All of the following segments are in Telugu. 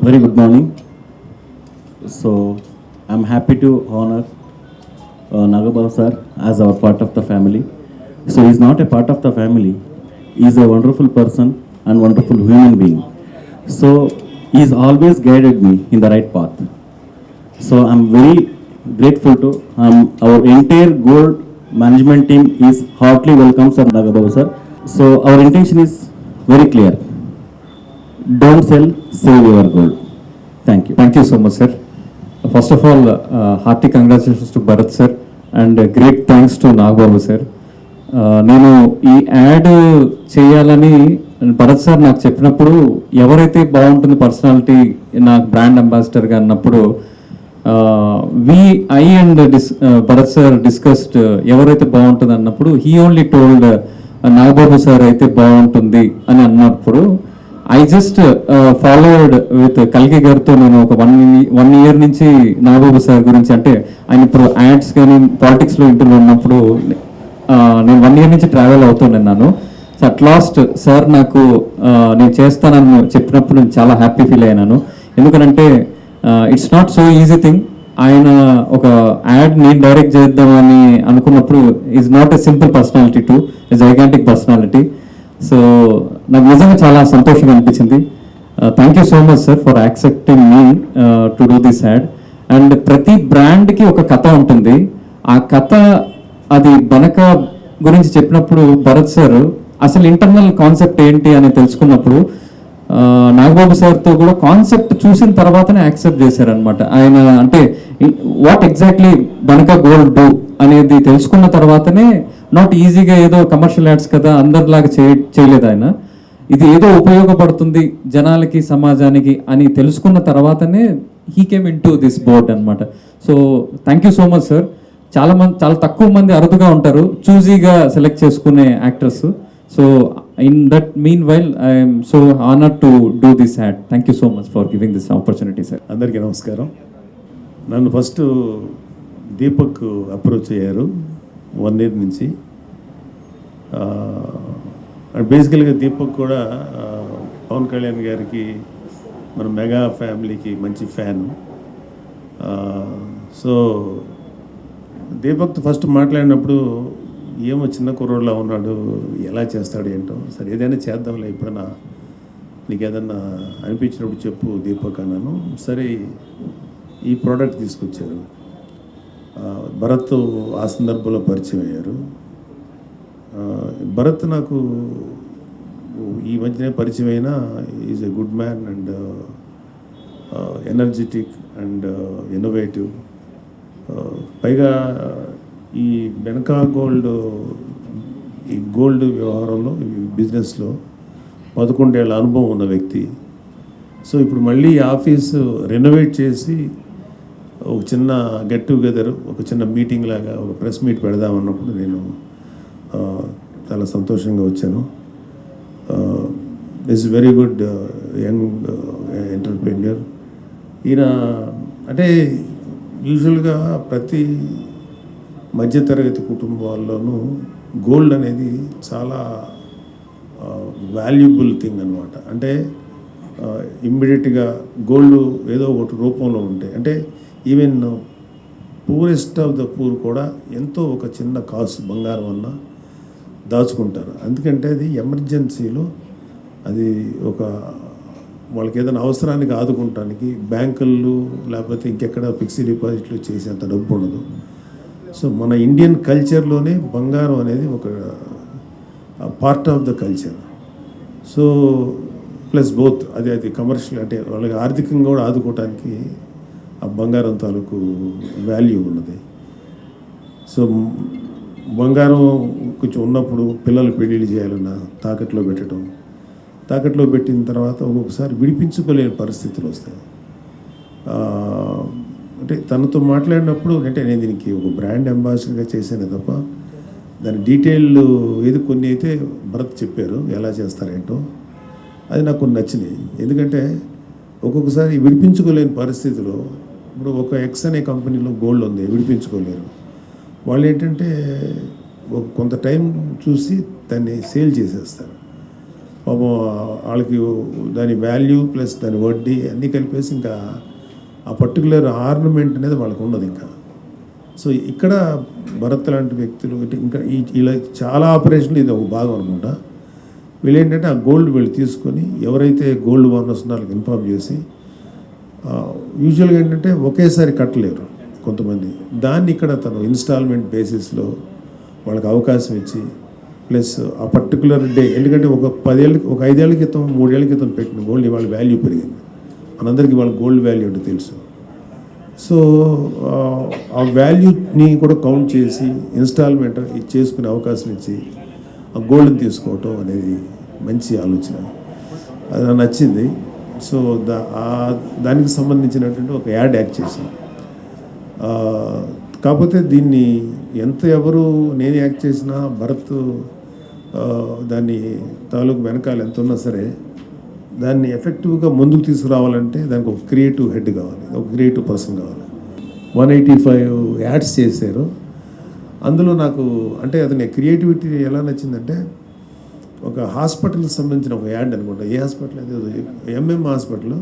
Very good morning. So I'm happy to honor Nagababu sir as our part of the family. So he's not a part of the family. He's a wonderful person and wonderful human being. So he's always guided me in the right path. So I'm very grateful to our entire gold management team is heartily welcomes Sir Nagababu sir. So our intention is very clear. Don't sell, save your gold. Thank you. Thank you so much, sir. First of all, hearty congratulations to Bharat sir and great thanks to Nagababu sir. నేను ఈ యాడ్ చేయాలని భరత్ సార్ నాకు చెప్పినప్పుడు ఎవరైతే బాగుంటుంది పర్సనాలిటీ నాకు బ్రాండ్ అంబాసిడర్గా అన్నప్పుడు I and Bharat sir discussed ఎవరైతే బాగుంటుంది అన్నప్పుడు he only told Nagababu sir అయితే బాగుంటుంది అని అన్నప్పుడు ఐ జస్ట్ ఫాలోవర్డ్ విత్ కల్కి గారితో నేను ఒక వన్ ఇయర్ నుంచి నాగబాబు సార్ గురించి అంటే ఆయన ఇప్పుడు యాడ్స్ కానీ పాలిటిక్స్లో ఇంటర్వ్యూ ఉన్నప్పుడు నేను 1 ఇయర్ నుంచి ట్రావెల్ అవుతున్నాను. సో అట్ లాస్ట్ సార్ నాకు నేను చేస్తానని చెప్పినప్పుడు నేను చాలా హ్యాపీ ఫీల్ అయ్యాను. ఎందుకంటే it's not so easy thing. ఆయన ఒక యాడ్ నేను డైరెక్ట్ చేద్దామని అనుకున్నప్పుడు is not a simple personality to a gigantic personality. So నాకు నిజంగా చాలా సంతోషంగా అనిపించింది. Thank you so much sir for accepting me to do this add. And ప్రతి బ్రాండ్కి ఒక కథ ఉంటుంది. ఆ కథ అది వెనక గురించి చెప్పినప్పుడు భరత్ సార్ అసలు ఇంటర్నల్ కాన్సెప్ట్ ఏంటి అని తెలుసుకున్నప్పుడు నాగబాబు సార్తో కూడా కాన్సెప్ట్ చూసిన తర్వాతనే యాక్సెప్ట్ చేశారనమాట. ఆయన అంటే వాట్ ఎగ్జాక్ట్లీ వెనక గోల్ డూ అనేది తెలుసుకున్న తర్వాతనే నాట్ ఈజీగా ఏదో కమర్షియల్ యాడ్స్ కదా అందరిలాగా చేయలేదు ఆయన. ఇది ఏదో ఉపయోగపడుతుంది జనాలకి సమాజానికి అని తెలుసుకున్న తర్వాతనే he came in to this board అనమాట. So thank you so much sir. చాలా తక్కువ మంది అరుదుగా ఉంటారు చూజీగా సెలెక్ట్ చేసుకునే actors. So in that meanwhile I'm so honour to do this ad. Thank you so much for giving this opportunity sir. అందరికీ నమస్కారం. నన్ను ఫస్ట్ దీపక్ అప్రోచ్ అయ్యారు 1 ఇయర్ నుంచి. బేసికల్గా దీపక్ కూడా పవన్ కళ్యాణ్ గారికి మన మెగా ఫ్యామిలీకి మంచి ఫ్యాన్. సో దీపక్తో ఫస్ట్ మాట్లాడినప్పుడు ఏమో చిన్న కుర్రోడ్లా ఉన్నాడు, ఎలా చేస్తాడు ఏంటో, సరే ఏదైనా చేద్దాంలే, ఎప్పుడన్నా నీకు ఏదన్నా అనిపించినప్పుడు చెప్పు దీపక్ అన్నాను. సరే ఈ ప్రోడక్ట్ తీసుకొచ్చారు. భరత్ ఆ సందర్భంలో పరిచయం అయ్యారు. భరత్ నాకు ఈ మధ్యనే పరిచయం అయినా is a good man and energetic and innovative. పైగా ఈ వెనక గోల్డ్ వ్యవహారంలో బిజినెస్లో 11 ఏళ్ళ అనుభవం ఉన్న వ్యక్తి. సో ఇప్పుడు మళ్ళీ ఆఫీసు రెనోవేట్ చేసి ఒక చిన్న గెట్ టుగెదర్, ఒక చిన్న మీటింగ్ లాగా, ఒక ప్రెస్ మీట్ పెడదామన్నప్పుడు నేను చాలా సంతోషంగా వచ్చాను. Is very good young entrepreneur. ఈయన అంటే యూజువల్గా ప్రతి మధ్యతరగతి కుటుంబాల్లోనూ గోల్డ్ అనేది చాలా వాల్యుబుల్ థింగ్ అనమాట. అంటే ఇమ్మీడియట్గా గోల్డ్ ఏదో ఒకటి రూపంలో ఉంటే, అంటే even poorest of the poor కూడా ఎంతో ఒక చిన్న కాసు బంగారం అన్న దాచుకుంటారు. ఎందుకంటే అది ఎమర్జెన్సీలో అది ఒక వాళ్ళకి ఏదైనా అవసరానికి ఆదుకుంటానికి బ్యాంకులు లేకపోతే ఇంకెక్కడ ఫిక్స్డ్ డిపాజిట్లు చేసేంత డబ్బు ఉండదు. సో మన ఇండియన్ కల్చర్లోనే బంగారం అనేది ఒక part of the culture. So plus both అది కమర్షియల్, అంటే వాళ్ళకి ఆర్థికంగా కూడా ఆదుకోవటానికి ఆ బంగారం తాలూకు వాల్యూ ఉన్నది. సో బంగారం కొంచెం ఉన్నప్పుడు పిల్లలు పెళ్ళిళ్ళు చేయాలన్నా తాకట్లో పెట్టడం, తాకట్లో పెట్టిన తర్వాత ఒక్కొక్కసారి విడిపించుకోలేని పరిస్థితులు వస్తాయి. అంటే తనతో మాట్లాడినప్పుడు, అంటే నేను దీనికి ఒక బ్రాండ్ అంబాసిడర్గా చేశానే తప్ప దాని డీటెయిల్ ఏది కొన్ని అయితే భరత్ చెప్పారు ఎలా చేస్తారేంటో, అది నాకు కొన్ని నచ్చినాయి. ఎందుకంటే ఒక్కొక్కసారి విడిపించుకోలేని పరిస్థితిలో, ఇప్పుడు ఒక ఎక్స్ అనే కంపెనీలో గోల్డ్ ఉంది, విడిపించుకోలేరు. వాళ్ళు ఏంటంటే కొంత టైం చూసి దాన్ని సేల్ చేసేస్తారు. పాపం వాళ్ళకి దాని వాల్యూ ప్లస్ దాని వడ్డీ అన్నీ కలిపేసి ఇంకా ఆ పర్టికులర్ ఆర్నమెంట్ అనేది వాళ్ళకి ఉండదు ఇంకా. సో ఇక్కడ భరత్ లాంటి వ్యక్తులు ఇంకా ఇలా చాలా ఆపరేషన్లు ఇది ఒక భాగం అనుకుంటా. వీళ్ళు ఏంటంటే ఆ గోల్డ్ వీళ్ళు తీసుకొని ఎవరైతే గోల్డ్ ఓనర్స్ వాళ్ళకి ఇన్ఫార్మ్ చేసి యూజువల్గా ఏంటంటే ఒకేసారి కట్టలేరు కొంతమంది, దాన్ని ఇక్కడ తను ఇన్స్టాల్మెంట్ బేసిస్లో వాళ్ళకి అవకాశం ఇచ్చి ప్లస్ ఆ పర్టికులర్ డే, ఎందుకంటే ఒక 5 ఏళ్ళ క్రితం 3 ఏళ్ళ క్రితం పెట్టిన గోల్డ్ ఇవాళ వాల్యూ పెరిగింది. మనందరికీ వాళ్ళ గోల్డ్ వాల్యూ అంటే తెలుసు. సో ఆ వాల్యూని కూడా కౌంట్ చేసి ఇన్స్టాల్మెంట్ చేసుకునే అవకాశం ఇచ్చి ఆ గోల్డ్ని తీసుకోవటం అనేది మంచి ఆలోచన, అది నాకు నచ్చింది. సో దానికి సంబంధించినటువంటి ఒక యాడ్ యాక్ట్ చేశాను. కాకపోతే దీన్ని ఎవరు నేను యాక్ట్ చేసినా భరత్ దాన్ని తాలూకు వెనకాల ఎంత ఉన్నా సరే దాన్ని ఎఫెక్టివ్గా ముందుకు తీసుకురావాలంటే దానికి ఒక క్రియేటివ్ హెడ్ కావాలి, ఒక క్రియేటివ్ పర్సన్ కావాలి. 185 యాడ్స్ చేశారు. అందులో నాకు అంటే అతని క్రియేటివిటీ ఎలా నచ్చిందంటే ఒక హాస్పిటల్కి సంబంధించిన ఒక యాడ్ అనుకుంటా, ఏ హాస్పిటల్ అది ఎంఎం హాస్పిటల్,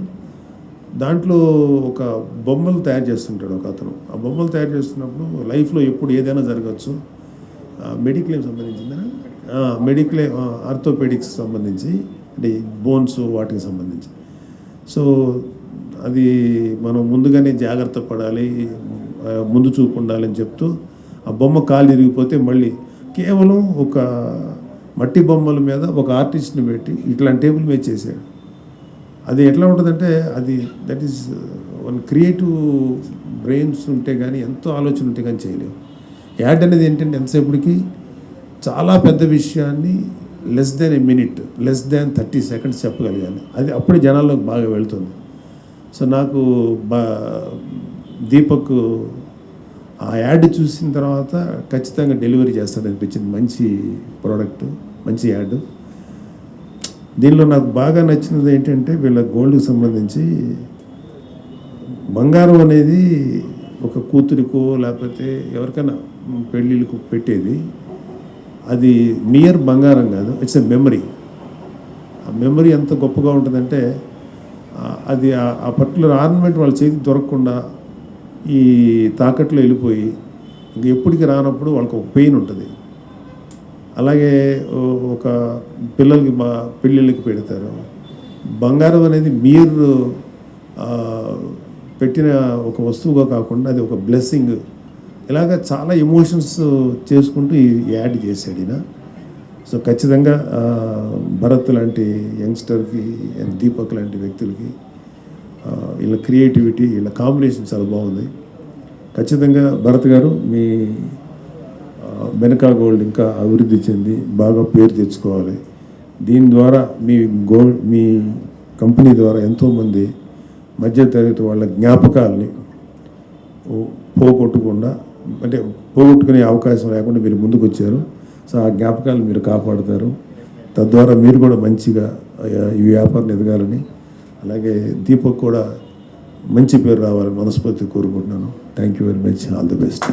దాంట్లో ఒక బొమ్మలు తయారు చేస్తుంటాడు ఒక అతను. ఆ బొమ్మలు తయారు చేస్తున్నప్పుడు లైఫ్లో ఎప్పుడు ఏదైనా జరగచ్చు, మెడిక్లెయిమ్ సంబంధించిందా, మెడిక్లెయిమ్ ఆర్థోపెడిక్స్ సంబంధించి అంటే బోన్స్ వాటికి సంబంధించి. సో అది మనం ముందుగానే జాగ్రత్త పడాలి, ముందు చూపు ఉండాలని చెప్తూ ఆ బొమ్మ కాలు ఇరిగిపోతే మళ్ళీ కేవలం ఒక మట్టి బొమ్మల మీద ఒక ఆర్టిస్ట్ని పెట్టి ఇట్లాంటి టేబుల్ మీద చేశాడు. అది ఎట్లా ఉంటుందంటే అది that is one creative brains ఉంటే కానీ, ఎంతో ఆలోచన ఉంటే కానీ చేయలేవు. యాడ్ అనేది ఏంటంటే ఎంతసేపటికి చాలా పెద్ద విషయాన్ని less than a minute, less than 30 seconds చెప్పగలిగాను. అది అప్పుడే జనాల్లోకి బాగా వెళ్తుంది. సో నాకు దీపక్ ఆ యాడ్ చూసిన తర్వాత ఖచ్చితంగా డెలివరీ చేస్తాడనిపించింది. మంచి ప్రోడక్ట్, మంచి యాడ్. దీనిలో నాకు బాగా నచ్చినది ఏంటంటే వీళ్ళ గోల్డ్కి సంబంధించి బంగారం అనేది ఒక కూతురికో లేకపోతే ఎవరికైనా పెళ్ళిళ్ళకు పెట్టేది, అది నియర్ బంగారం కాదు, ఇట్స్ ఎ మెమరీ. ఆ మెమరీ ఎంత గొప్పగా ఉంటుందంటే అది ఆ పర్టికులర్ ఆర్నమెంట్ వాళ్ళ చేతికి దొరకకుండా ఈ తాకట్లో వెళ్ళిపోయి ఇంక ఎప్పటికి రానప్పుడు వాళ్ళకి ఒక పెయిన్ ఉంటుంది. అలాగే ఒక పిల్లలకి పెళ్ళిళ్ళకి పెడతారు. బంగారం అనేది మీరు పెట్టిన ఒక వస్తువుగా కాకుండా అది ఒక బ్లెస్సింగ్. ఇలాగ చాలా ఎమోషన్స్ చేసుకుంటూ ఈ యాడ్ చేశాడు ఈయన. సో ఖచ్చితంగా భరత్ లాంటి యంగ్స్టర్కి, దీపక్ లాంటి వ్యక్తులకి వీళ్ళ క్రియేటివిటీ, వీళ్ళ కాంబినేషన్ చాలా బాగుంది. ఖచ్చితంగా భరత్ గారు మీ బెనకా గోల్డ్ ఇంకా అభివృద్ధి చెంది బాగా పేరు తెచ్చుకోవాలి. దీని ద్వారా మీ కంపెనీ ద్వారా ఎంతోమంది మధ్యతరగతి వాళ్ళ జ్ఞాపకాలని పోగొట్టకుండా, అంటే పోగొట్టుకునే అవకాశం లేకుండా మీరు ముందుకు వచ్చారు. సో ఆ జ్ఞాపకాలను మీరు కాపాడుతారు. తద్వారా మీరు కూడా మంచిగా ఈ వ్యాపారం ఎదగాలని, అలాగే దీపక్ కూడా మంచి పేరు రావాలని మనస్ఫూర్తిగా కోరుకుంటున్నాను. Thank you very much. All the best.